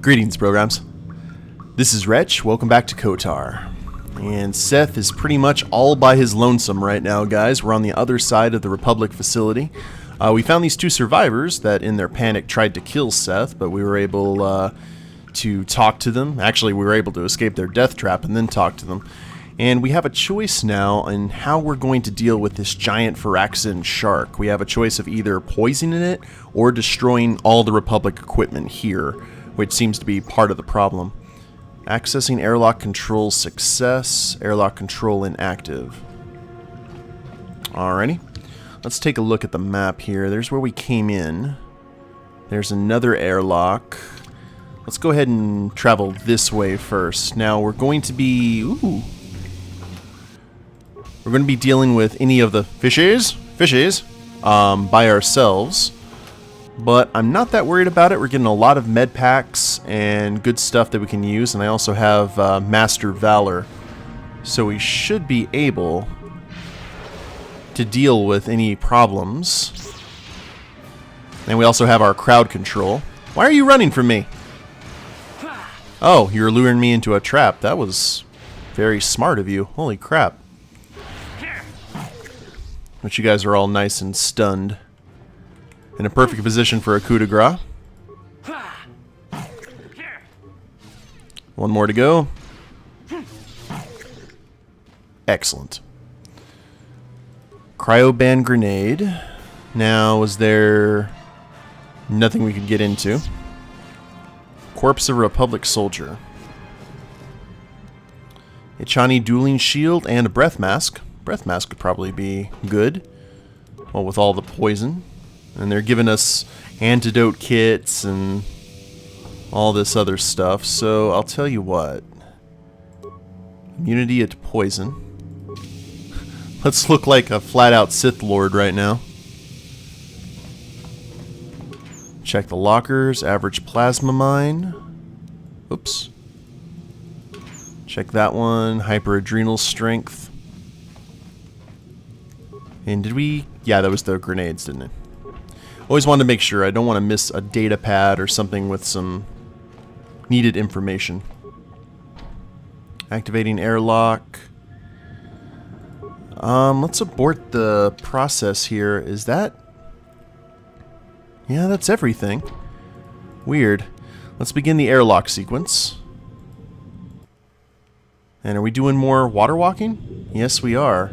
Greetings, programs. This is Wretch. Welcome back to Kotar. And Seth is pretty much all by his lonesome right now, guys. We're on the other side of the Republic facility. We found these two survivors that in their panic tried to kill Seth, but we were able to talk to them. Actually, we were able to escape their death trap and then talk to them. And we have a choice now in how we're going to deal with this giant Firaxan shark. We have a choice of either poisoning it or destroying all the Republic equipment here, which seems to be part of the problem. Accessing airlock control success. Airlock control inactive. Alrighty. Let's take a look at the map here. There's where we came in. There's another airlock. Let's go ahead and travel this way first. Now we're going to be... We're going to be dealing with any of the fishes by ourselves. But I'm not that worried about it. We're getting a lot of med packs and good stuff that we can use. And I also have Master Valor. So we should be able to deal with any problems. And we also have our crowd control. Why are you running from me? Oh, you're luring me into a trap. That was very smart of you. Holy crap. But you guys are all nice and stunned. In a perfect position for a coup de grace. One more to go. Excellent. Cryoban grenade. Now, was there nothing we could get into? Corpse of a Republic soldier. A Chani dueling shield and a breath mask. Breath mask would probably be good. Well, with all the poison. And they're giving us antidote kits and all this other stuff. So I'll tell you what. Immunity to poison. Let's look like a flat-out Sith Lord right now. Check the lockers. Average plasma mine. Oops. Check that one. Hyper-adrenal strength. And did we... Yeah, that was the grenades, didn't it? Always wanted to make sure. I don't want to miss a data pad or something with some needed information. Activating airlock. Let's abort the process here. Is that... Yeah, that's everything. Weird. Let's begin the airlock sequence. And are we doing more water walking? Yes, we are.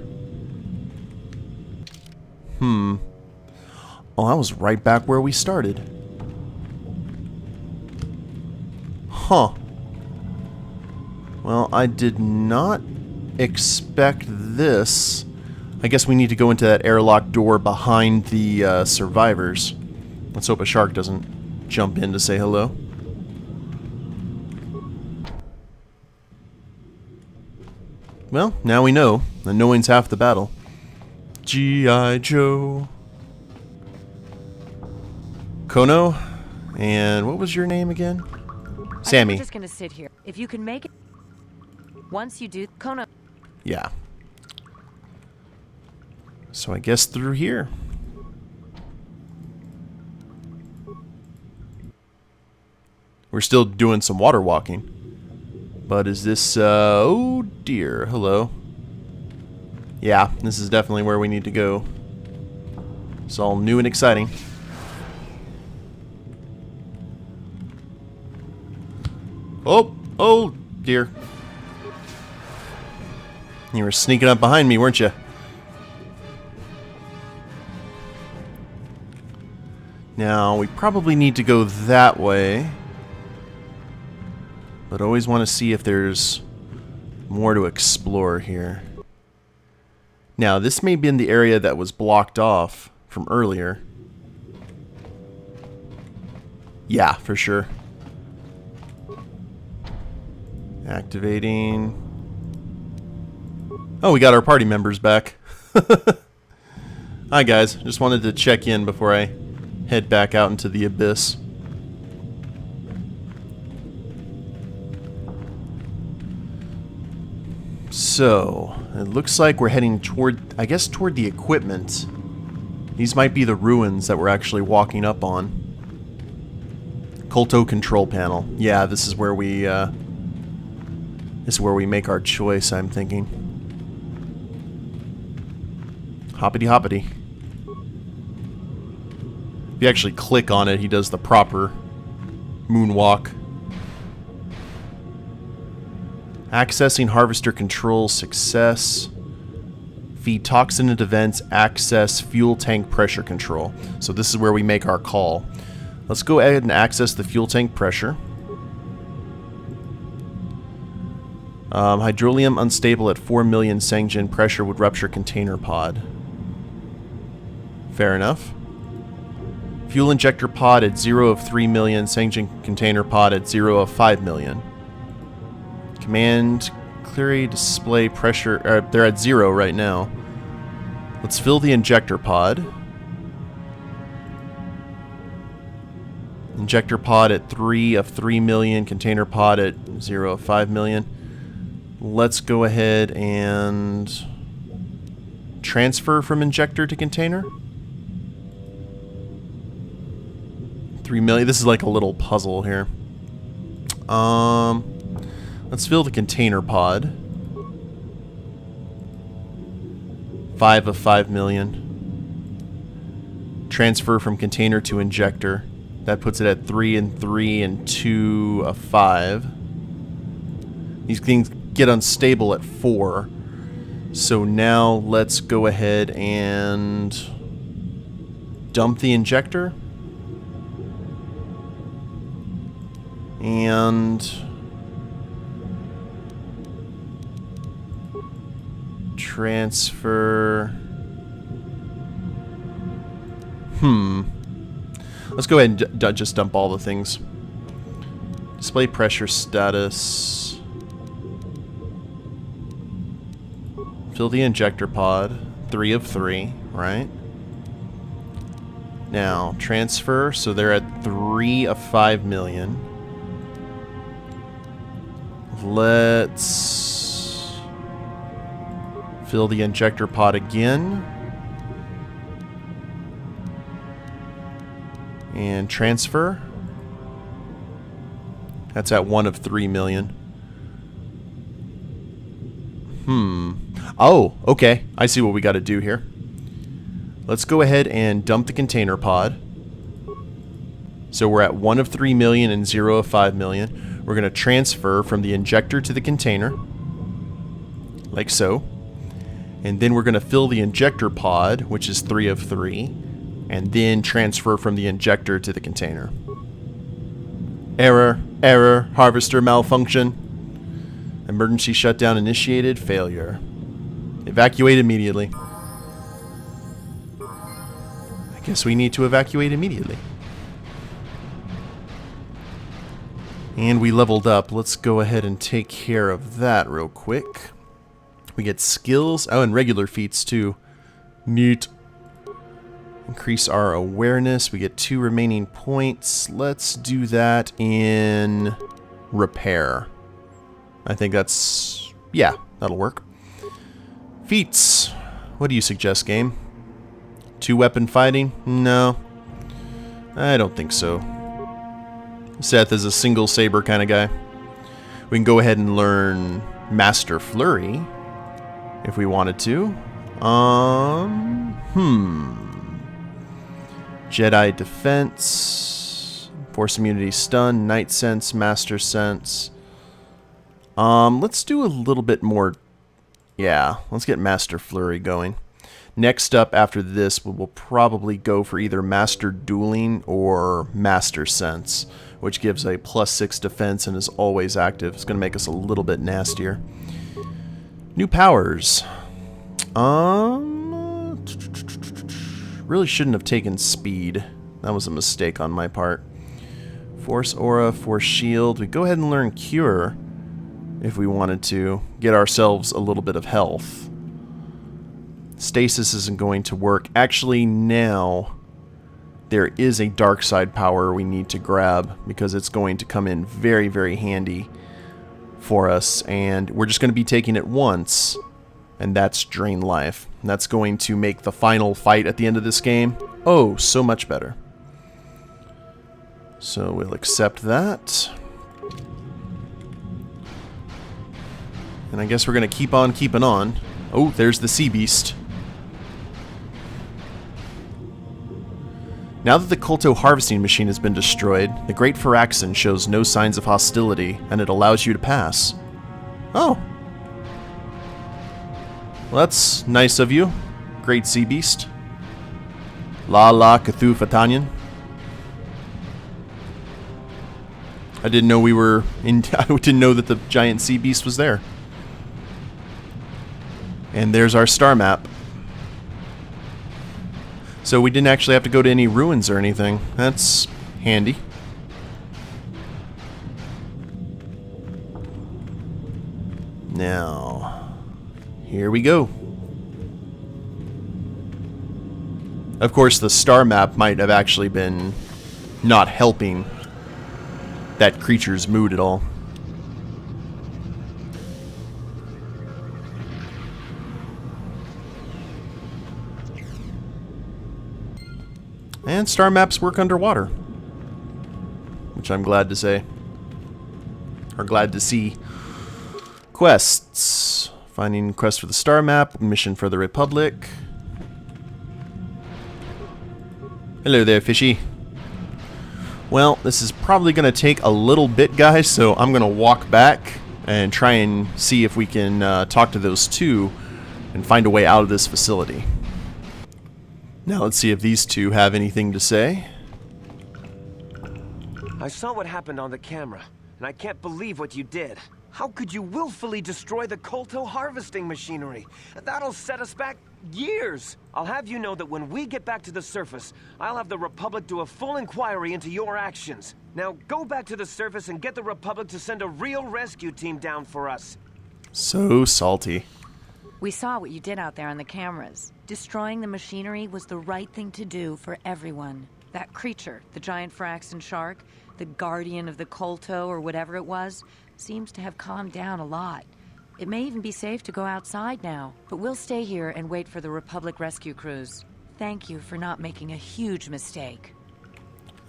Oh, that was right back where we started. Huh. Well, I did not expect this. I guess we need to go into that airlock door behind the survivors. Let's hope a shark doesn't jump in to say hello. Well, now we know, and knowing's half the battle. G.I. Joe. Kono, and what was your name again? Sammy. I'm just gonna sit here. If you can make it, once you do, Kono. Yeah. So I guess through here. We're still doing some water walking. But is this, oh dear, hello. Yeah, this is definitely where we need to go. It's all new and exciting. Oh dear. You were sneaking up behind me, weren't you? Now, we probably need to go that way. But always want to see if there's more to explore here. Now, this may be in the area that was blocked off from earlier. Yeah, for sure. Activating. Oh, we got our party members back. Hi guys, just wanted to check in before I head back out into the abyss. So, it looks like we're heading toward, I guess, toward the equipment. These might be the ruins that we're actually walking up on. Colto control panel. Yeah, this is where we make our choice, I'm thinking. Hoppity hoppity. If you actually click on it, he does the proper moonwalk. Accessing harvester control, success. Feed toxin into vents, access fuel tank pressure control. So this is where we make our call. Let's go ahead and access the fuel tank pressure. Hydrolium unstable at 4 million Sangjin pressure would rupture container pod. Fair enough. Fuel injector pod at 0 of 3 million, Sangjin container pod at 0 of 5 million. Command clear display pressure, they're at 0 right now. Let's fill the injector pod. Injector pod at 3 of 3 million, container pod at 0 of 5 million. Let's go ahead and transfer from injector to container. 3 million. This is like a little puzzle here. Let's fill the container pod. 5 of 5 million. Transfer from container to injector. That puts it at 3 and 3 and 2 of 5. These things get unstable at 4. So now let's go ahead and dump the injector. And transfer. Let's go ahead and just dump all the things. Display pressure status. Fill the injector pod. 3 of 3, right? Now, transfer. So they're at 3 of 5 million. Let's fill the injector pod again. And transfer. That's at 1 of 3 million. Oh, okay. I see what we got to do here. Let's go ahead and dump the container pod. So we're at 1 of 3 million and 0 of 5 million. We're going to transfer from the injector to the container. Like so. And then we're going to fill the injector pod, which is 3 of 3. And then transfer from the injector to the container. Error, error, harvester malfunction. Emergency shutdown initiated, failure. Evacuate immediately. I guess we need to evacuate immediately. And we leveled up. Let's go ahead and take care of that real quick. We get skills. Oh, and regular feats too. Neat. Increase our awareness. We get 2 remaining points. Let's do that in repair. I think that's... yeah, that'll work. Feats. What do you suggest, game? 2 weapon fighting? No. I don't think so. Seth is a single saber kind of guy. We can go ahead and learn Master Flurry if we wanted to. Jedi Defense, Force Immunity Stun, Night Sense, Master Sense. Let's do a little bit more. Yeah, let's get Master Flurry going. Next up after this, we'll probably go for either Master Dueling or Master Sense, which gives a +6 defense and is always active. It's going to make us a little bit nastier. New powers. Really shouldn't have taken speed. That was a mistake on my part. Force Aura, Force Shield. We go ahead and learn Cure if we wanted to get ourselves a little bit of health. Stasis isn't going to work. Actually, now there is a dark side power we need to grab because it's going to come in very, very handy for us. And we're just going to be taking it once. And that's Drain Life. That's going to make the final fight at the end of this game, oh, so much better. So we'll accept that. And I guess we're going to keep on keeping on. Oh, there's the sea beast. Now that the Kolto harvesting machine has been destroyed, the Great Firaxan shows no signs of hostility, and it allows you to pass. Oh. Well, that's nice of you, Great Sea Beast. La la Cthulhu Fatanyan. I didn't know we were in. I didn't know that the giant sea beast was there. And there's our star map. So we didn't actually have to go to any ruins or anything. That's handy. Now, here we go. Of course, the star map might have actually been not helping that creature's mood at all. And star maps work underwater, which I'm glad to say, or glad to see. Quests. Finding quest for the star map, mission for the Republic. Hello there, fishy. Well, this is probably going to take a little bit, guys, so I'm going to walk back and try and see if we can talk to those two and find a way out of this facility. Now let's see if these two have anything to say. I saw what happened on the camera, and I can't believe what you did. How could you willfully destroy the Kolto harvesting machinery? That'll set us back years. I'll have you know that when we get back to the surface, I'll have the Republic do a full inquiry into your actions. Now go back to the surface and get the Republic to send a real rescue team down for us. So salty. We saw what you did out there on the cameras. Destroying the machinery was the right thing to do for everyone. That creature, the giant Firaxan shark, the guardian of the Kolto or whatever it was, seems to have calmed down a lot. It may even be safe to go outside now, but we'll stay here and wait for the Republic rescue crews. Thank you for not making a huge mistake.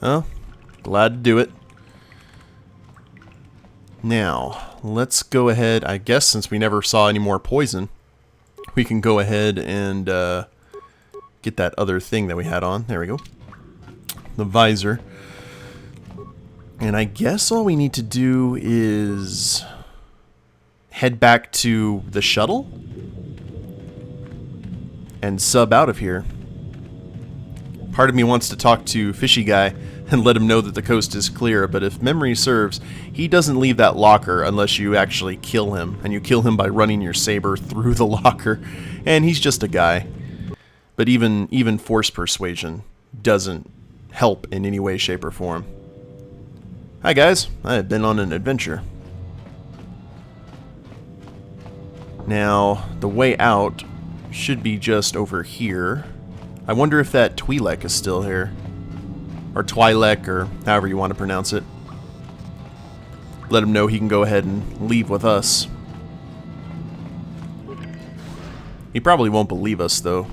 Oh, glad to do it. Now, let's go ahead, I guess since we never saw any more poison, we can go ahead and get that other thing that we had on. There we go. The visor. And I guess all we need to do is head back to the shuttle and sub out of here. Part of me wants to talk to Fishy Guy and let him know that the coast is clear, but if memory serves, he doesn't leave that locker unless you actually kill him, and you kill him by running your saber through the locker, and he's just a guy. But even force persuasion doesn't help in any way, shape, or form. Hi guys, I have been on an adventure. Now, the way out should be just over here. I wonder if that Twi'lek is still here. Or Twi'lek, or however you want to pronounce it. Let him know he can go ahead and leave with us. He probably won't believe us, though.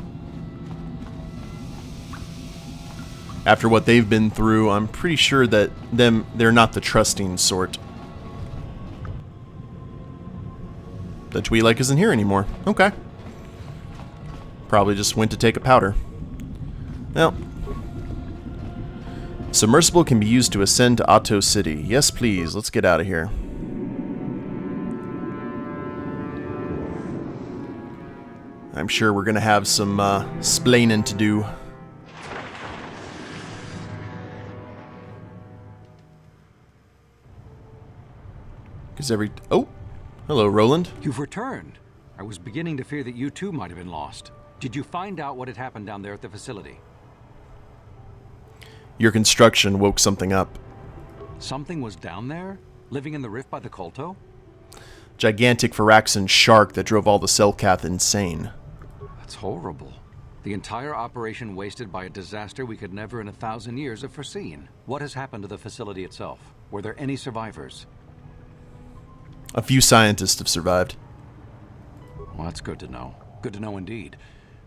After what they've been through, I'm pretty sure that they're not the trusting sort. The Twi'lek isn't here anymore. Okay. Probably just went to take a powder. Well, submersible can be used to ascend to Otto City. Yes, please. Let's get out of here. I'm sure we're going to have some splaining to do. Oh, hello, Roland. You've returned. I was beginning to fear that you too might have been lost. Did you find out what had happened down there at the facility? Your construction woke something up. Something was down there? Living in the rift by the Kolto? Gigantic Firaxan shark that drove all the Selkath insane. That's horrible. The entire operation wasted by a disaster we could never in 1,000 years have foreseen. What has happened to the facility itself? Were there any survivors? A few scientists have survived. Well, that's good to know. Good to know indeed.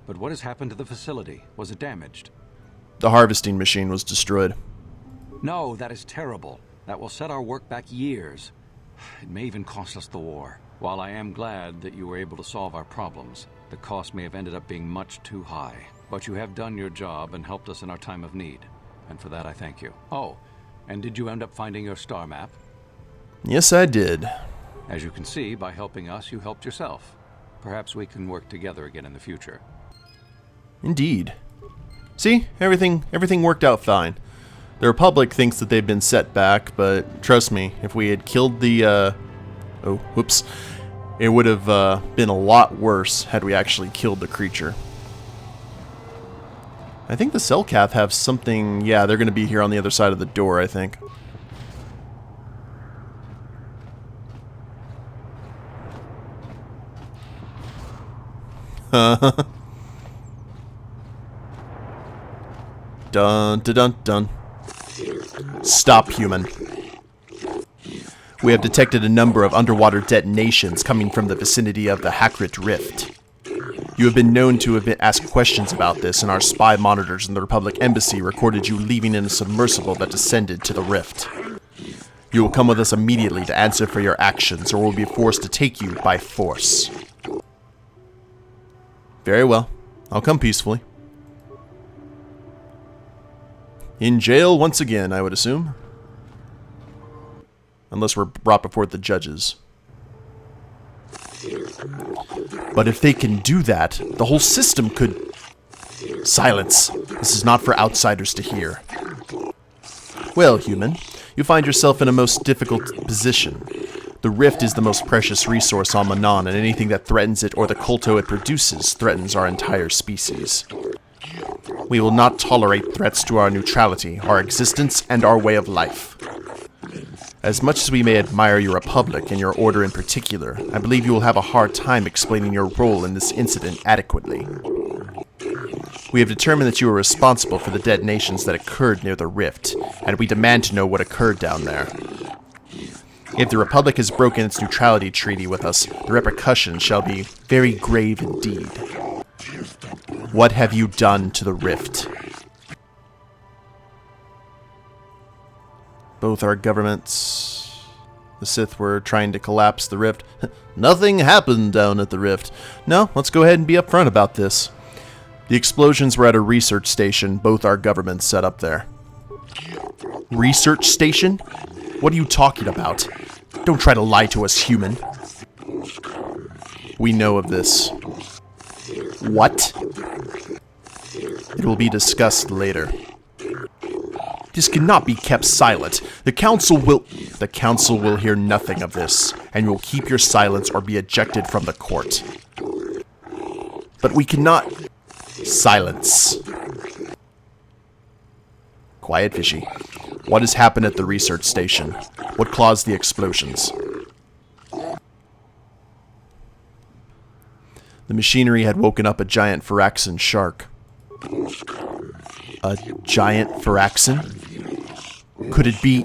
But what has happened to the facility? Was it damaged? The harvesting machine was destroyed. No, that is terrible. That will set our work back years. It may even cost us the war. While I am glad that you were able to solve our problems, the cost may have ended up being much too high. But you have done your job and helped us in our time of need. And for that I thank you. Oh, and did you end up finding your star map? Yes, I did. As you can see, by helping us, you helped yourself. Perhaps we can work together again in the future. Indeed. See? Everything worked out fine. The Republic thinks that they've been set back, but trust me, if we had killed the, oh, whoops. It would have been a lot worse had we actually killed the creature. I think the Selkath have something... Yeah, they're going to be here on the other side of the door, I think. Dun, dun, dun, dun. Stop, human. We have detected a number of underwater detonations coming from the vicinity of the Hakrit Rift. You have been known to have been asked questions about this, and our spy monitors in the Republic Embassy recorded you leaving in a submersible that descended to the rift. You will come with us immediately to answer for your actions, or we'll be forced to take you by force. Very well. I'll come peacefully. In jail once again, I would assume. Unless we're brought before the judges. But if they can do that, the whole system could... Silence. This is not for outsiders to hear. Well, human, you find yourself in a most difficult position. The rift is the most precious resource on Manaan, and anything that threatens it or the Kolto it produces threatens our entire species. We will not tolerate threats to our neutrality, our existence, and our way of life. As much as we may admire your republic, and your order in particular, I believe you will have a hard time explaining your role in this incident adequately. We have determined that you are responsible for the detonations that occurred near the rift, and we demand to know what occurred down there. If the Republic has broken its neutrality treaty with us, the repercussions shall be very grave indeed. What have you done to the rift? Both our governments... The Sith were trying to collapse the rift. Nothing happened down at the rift. No, let's go ahead and be upfront about this. The explosions were at a research station both our governments set up there. Research station? What are you talking about? Don't try to lie to us, human. We know of this. What? It will be discussed later. This cannot be kept silent. The council will hear nothing of this, and you will keep your silence or be ejected from the court. But we cannot... Silence. Quiet, fishy. What has happened at the research station? What caused the explosions? The machinery had woken up a giant Firaxan shark. A giant Firaxan? Could it be...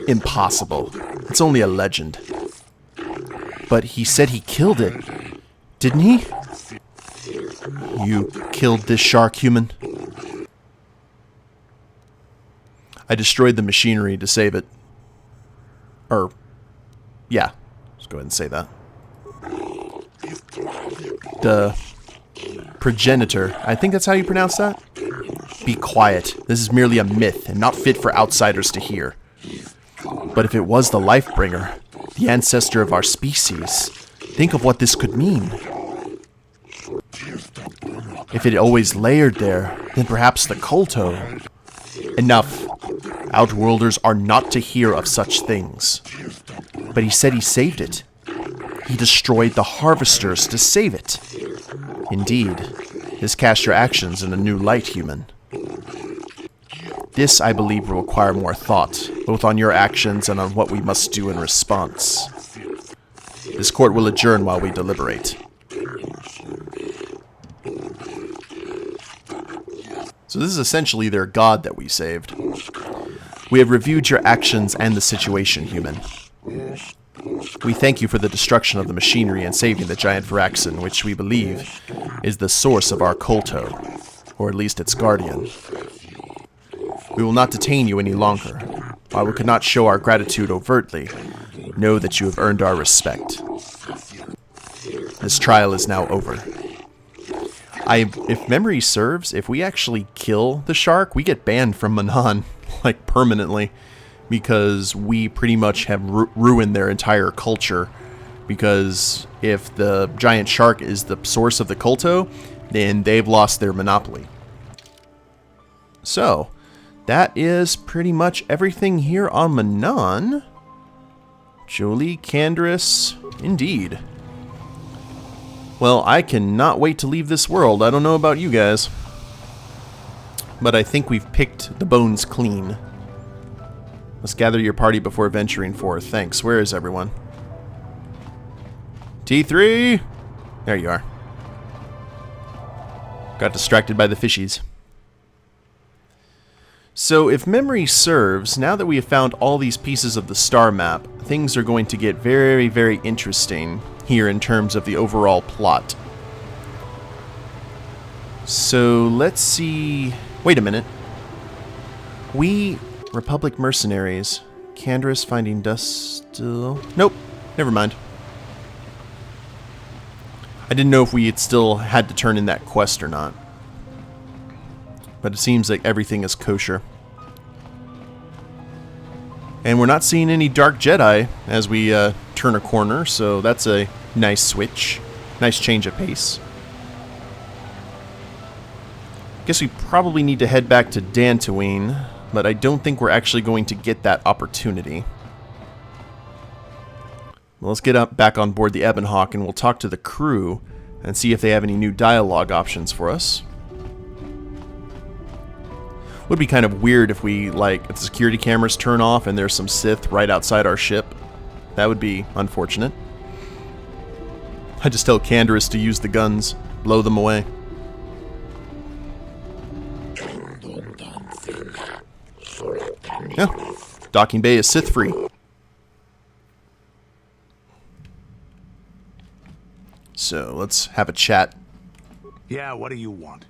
Impossible. It's only a legend. But he said he killed it. Didn't he? You killed this shark, human? I destroyed the machinery to save it. Yeah. Let's go ahead and say that. The progenitor, I think that's how you pronounce that? Be quiet. This is merely a myth and not fit for outsiders to hear. But if it was the Lifebringer, the ancestor of our species, think of what this could mean. If it always layered there, then perhaps the Kolto. Enough. Outworlders are not to hear of such things. But he said he saved it. He destroyed the harvesters to save it. Indeed, this casts your actions in a new light, human. This, I believe, will require more thought, both on your actions and on what we must do in response. This court will adjourn while we deliberate. So this is essentially their god that we saved. We have reviewed your actions and the situation, human. We thank you for the destruction of the machinery and saving the giant Firaxan, which we believe is the source of our Kolto, or at least its guardian. We will not detain you any longer. While we could not show our gratitude overtly, know that you have earned our respect. This trial is now over. If memory serves, if we actually kill the shark, we get banned from Manaan, like, permanently. Because we pretty much have ruined their entire culture. Because if the giant shark is the source of the culto, then they've lost their monopoly. So, that is pretty much everything here on Manaan. Jolie, Candrace, indeed. Well, I cannot wait to leave this world. I don't know about you guys. But I think we've picked the bones clean. Let's gather your party before venturing forth. Thanks. Where is everyone? T3! There you are. Got distracted by the fishies. So, if memory serves, now that we have found all these pieces of the star map, things are going to get very, very interesting here in terms of the overall plot. So, let's see... Wait a minute. Republic mercenaries. Candrace finding dust still... Nope. Never mind. I didn't know if we had still had to turn in that quest or not. But it seems like everything is kosher. And we're not seeing any Dark Jedi as we turn a corner, so that's a nice switch. Nice change of pace. Guess we probably need to head back to Dantooine, but I don't think we're actually going to get that opportunity. Well, let's get back on board the Ebonhawk and we'll talk to the crew and see if they have any new dialogue options for us. Would be kind of weird if we, if the security cameras turn off and there's some Sith right outside our ship. That would be unfortunate. I just tell Candrace to use the guns, blow them away. Yeah, docking bay is Sith free. So let's have a chat. Yeah, what do you want?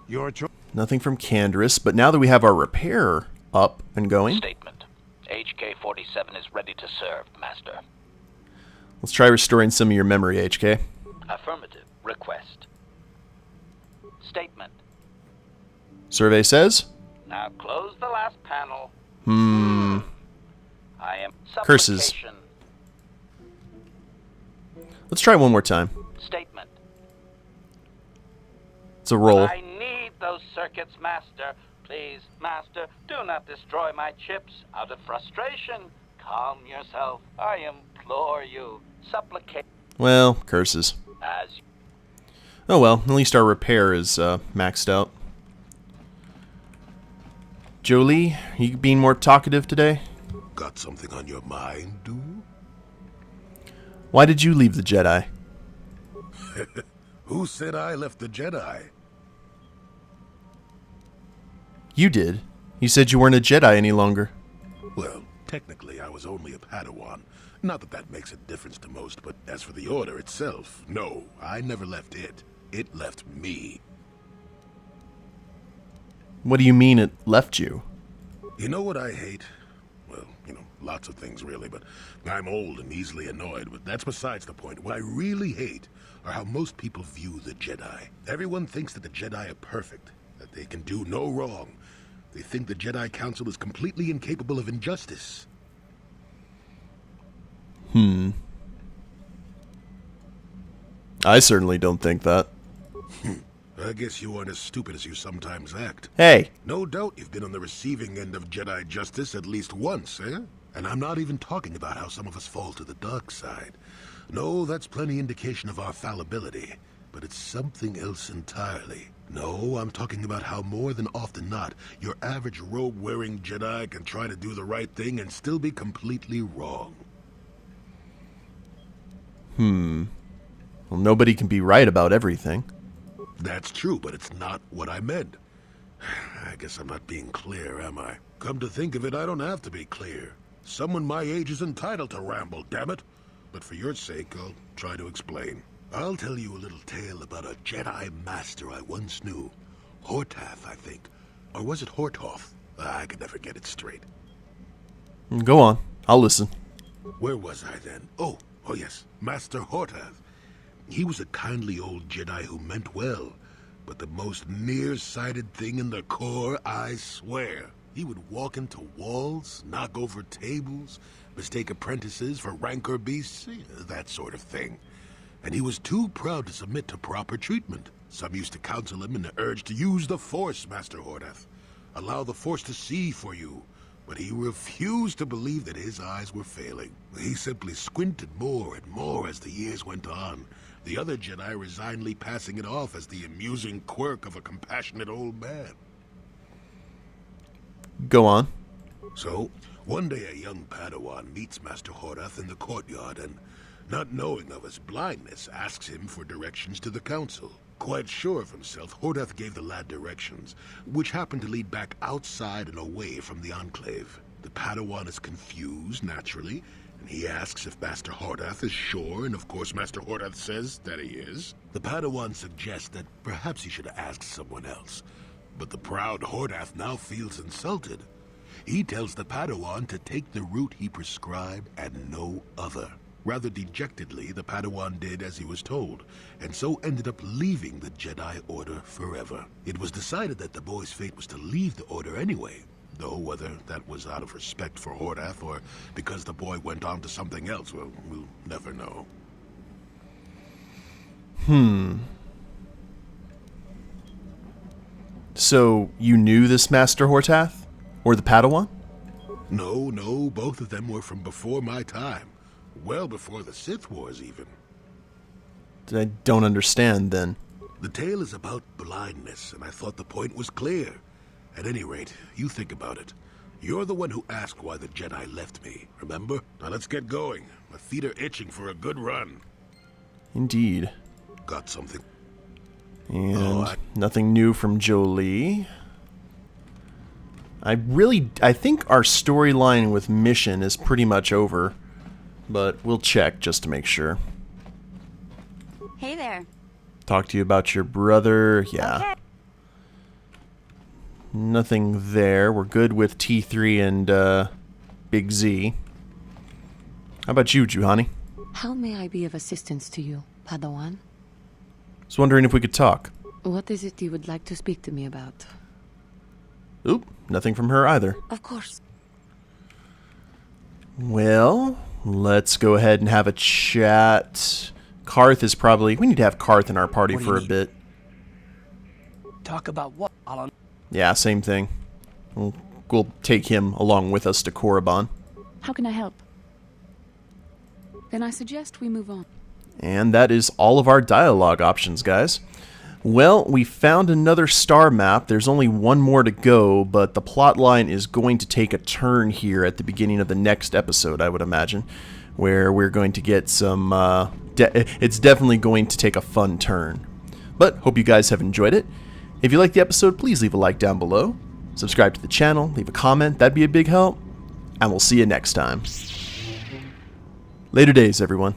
Your choice. Nothing from Candrace, but now that we have our repair up and going... Statement. HK-47 is ready to serve, Master. Let's try restoring some of your memory, HK. Affirmative. Request. Statement. Survey says? Now close the last panel. I am... Curses. Supplication. Let's try one more time. Statement. It's a roll. I need those circuits, Master. Please, Master, do not destroy my chips out of frustration. Calm yourself. I implore you. Supplicate. Well, curses. As Oh well, at least our repair is maxed out. Jolie, are you being more talkative today? Got something on your mind, dude? Why did you leave the Jedi? Who said I left the Jedi? You did. You said you weren't a Jedi any longer. Well, technically I was only a Padawan. Not that that makes a difference to most, but as for the Order itself, no, I never left it. It left me. What do you mean it left you? You know what I hate? Well, lots of things really, but I'm old and easily annoyed, but that's besides the point. What I really hate are how most people view the Jedi. Everyone thinks that the Jedi are perfect, that they can do no wrong. They think the Jedi Council is completely incapable of injustice. I certainly don't think that. I guess you aren't as stupid as you sometimes act. Hey! No doubt you've been on the receiving end of Jedi justice at least once, eh? And I'm not even talking about how some of us fall to the dark side. No, that's plenty indication of our fallibility. But it's something else entirely. No, I'm talking about how more than often not, your average robe-wearing Jedi can try to do the right thing and still be completely wrong. Well, nobody can be right about everything. That's true, but it's not what I meant. I guess I'm not being clear, am I? Come to think of it, I don't have to be clear. Someone my age is entitled to ramble, damn it. But for your sake, I'll try to explain. I'll tell you a little tale about a Jedi Master I once knew. Hortath, I think. Or was it Hortoth? I could never get it straight. Go on. I'll listen. Where was I then? Oh yes, Master Hortoth. He was a kindly old Jedi who meant well, but the most nearsighted thing in the Corps, I swear. He would walk into walls, knock over tables, mistake apprentices for rancor beasts, that sort of thing. And he was too proud to submit to proper treatment. Some used to counsel him in the urge to use the Force, Master Hortoth. Allow the Force to see for you. But he refused to believe that his eyes were failing. He simply squinted more and more as the years went on, the other Jedi resignedly passing it off as the amusing quirk of a compassionate old man. Go on. So, one day a young Padawan meets Master Hortoth in the courtyard and, not knowing of his blindness, asks him for directions to the Council. Quite sure of himself, Hortoth gave the lad directions, which happened to lead back outside and away from the Enclave. The Padawan is confused, naturally, and he asks if Master Hortoth is sure, and of course Master Hortoth says that he is. The Padawan suggests that perhaps he should ask someone else, but the proud Hortoth now feels insulted. He tells the Padawan to take the route he prescribed and no other. Rather dejectedly, the Padawan did as he was told, and so ended up leaving the Jedi Order forever. It was decided that the boy's fate was to leave the Order anyway, though whether that was out of respect for Hortoth or because the boy went on to something else, well, we'll never know. So, you knew this Master Hortoth? Or the Padawan? No, both of them were from before my time. Well before the Sith Wars, even. I don't understand, then. The tale is about blindness, and I thought the point was clear. At any rate, you think about it. You're the one who asked why the Jedi left me, remember? Now let's get going. My feet are itching for a good run. Indeed. Got something? And nothing new from Jolie. I think our storyline with Mission is pretty much over. But we'll check just to make sure. Hey there. Talk to you about your brother. Yeah. Okay. Nothing there. We're good with T3 and Big Z. How about you, Juhani? How may I be of assistance to you, Padawan? Was wondering if we could talk. What is it you would like to speak to me about? Oop, nothing from her either. Of course. Well, let's go ahead and have a chat. Karth is probably... We need to have Karth in our party for a bit. Talk about what, Alan? Yeah, same thing. We'll take him along with us to Korriban. How can I help? Then I suggest we move on. And that is all of our dialogue options, guys. Well, we found another star map. There's only one more to go, but the plot line is going to take a turn here at the beginning of the next episode, I would imagine, where we're going to get some... it's definitely going to take a fun turn. But hope you guys have enjoyed it. If you liked the episode, please leave a like down below. Subscribe to the channel, leave a comment, that'd be a big help. And we'll see you next time. Later days, everyone.